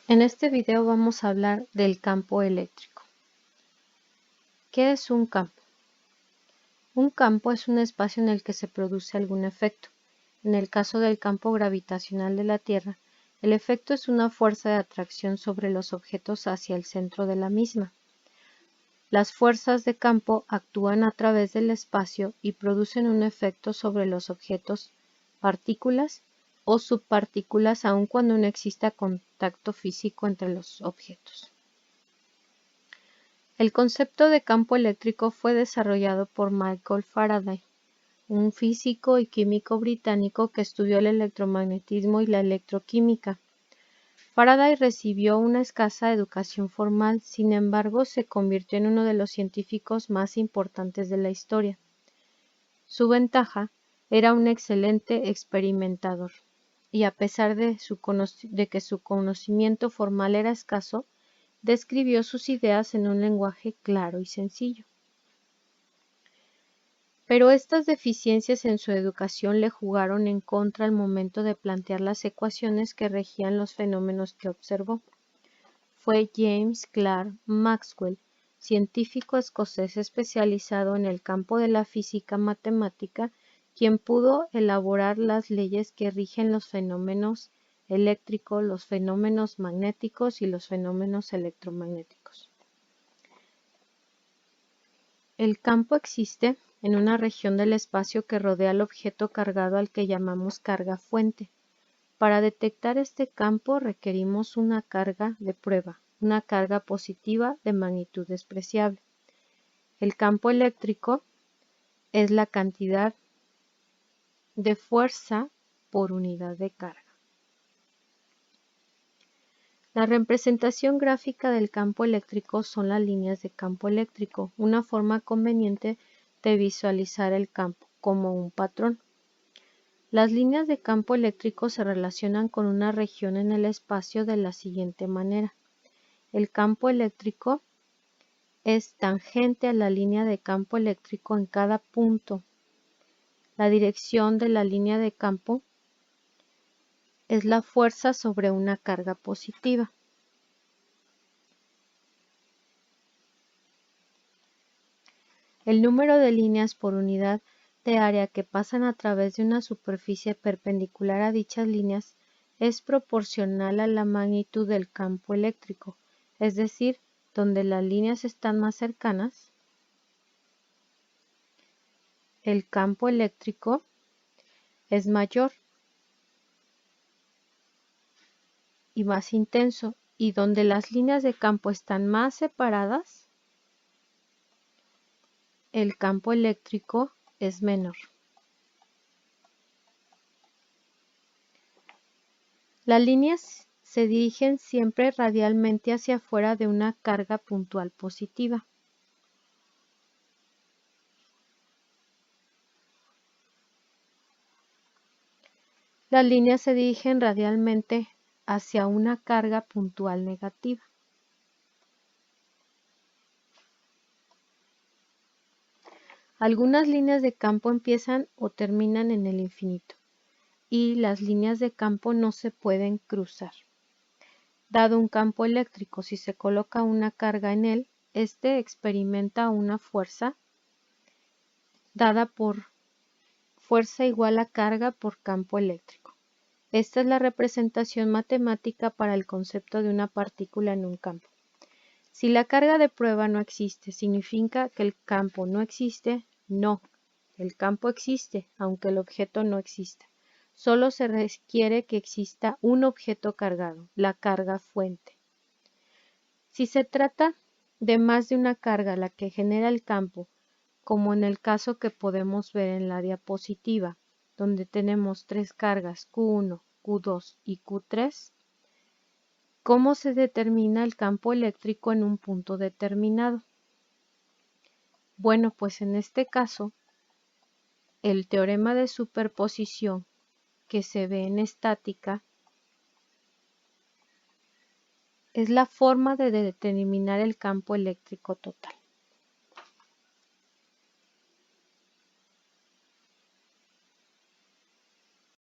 En este video vamos a hablar del campo eléctrico. ¿Qué es un campo? Un campo es un espacio en el que se produce algún efecto. En el caso del campo gravitacional de la Tierra, el efecto es una fuerza de atracción sobre los objetos hacia el centro de la misma. Las fuerzas de campo actúan a través del espacio y producen un efecto sobre los objetos, partículas o subpartículas, aun cuando no exista contacto físico entre los objetos. El concepto de campo eléctrico fue desarrollado por Michael Faraday, un físico y químico británico que estudió el electromagnetismo y la electroquímica. Faraday recibió una escasa educación formal, sin embargo, se convirtió en uno de los científicos más importantes de la historia. Su ventaja era un excelente experimentador, y a pesar de que su conocimiento formal era escaso, describió sus ideas en un lenguaje claro y sencillo. Pero estas deficiencias en su educación le jugaron en contra al momento de plantear las ecuaciones que regían los fenómenos que observó. Fue James Clerk Maxwell, científico escocés especializado en el campo de la física matemática, quien pudo elaborar las leyes que rigen los fenómenos eléctricos, los fenómenos magnéticos y los fenómenos electromagnéticos. El campo existe en una región del espacio que rodea al objeto cargado al que llamamos carga fuente. Para detectar este campo requerimos una carga de prueba, una carga positiva de magnitud despreciable. El campo eléctrico es la cantidad de fuerza por unidad de carga. La representación gráfica del campo eléctrico son las líneas de campo eléctrico, una forma conveniente de visualizar el campo como un patrón. Las líneas de campo eléctrico se relacionan con una región en el espacio de la siguiente manera. El campo eléctrico es tangente a la línea de campo eléctrico en cada punto. La dirección de la línea de campo es la fuerza sobre una carga positiva. El número de líneas por unidad de área que pasan a través de una superficie perpendicular a dichas líneas es proporcional a la magnitud del campo eléctrico, es decir, donde las líneas están más cercanas, el campo eléctrico es mayor y más intenso, y donde las líneas de campo están más separadas, el campo eléctrico es menor. Las líneas se dirigen siempre radialmente hacia afuera de una carga puntual positiva. Las líneas se dirigen radialmente hacia una carga puntual negativa. Algunas líneas de campo empiezan o terminan en el infinito, y las líneas de campo no se pueden cruzar. Dado un campo eléctrico, si se coloca una carga en él, éste experimenta una fuerza dada por fuerza igual a carga por campo eléctrico. Esta es la representación matemática para el concepto de una partícula en un campo. Si la carga de prueba no existe, significa que el campo no existe. No, el campo existe, aunque el objeto no exista. Solo se requiere que exista un objeto cargado, la carga fuente. Si se trata de más de una carga la que genera el campo, como en el caso que podemos ver en la diapositiva, donde tenemos tres cargas Q1, Q2 y Q3, ¿cómo se determina el campo eléctrico en un punto determinado? Bueno, pues en este caso, el teorema de superposición que se ve en estática es la forma de determinar el campo eléctrico total.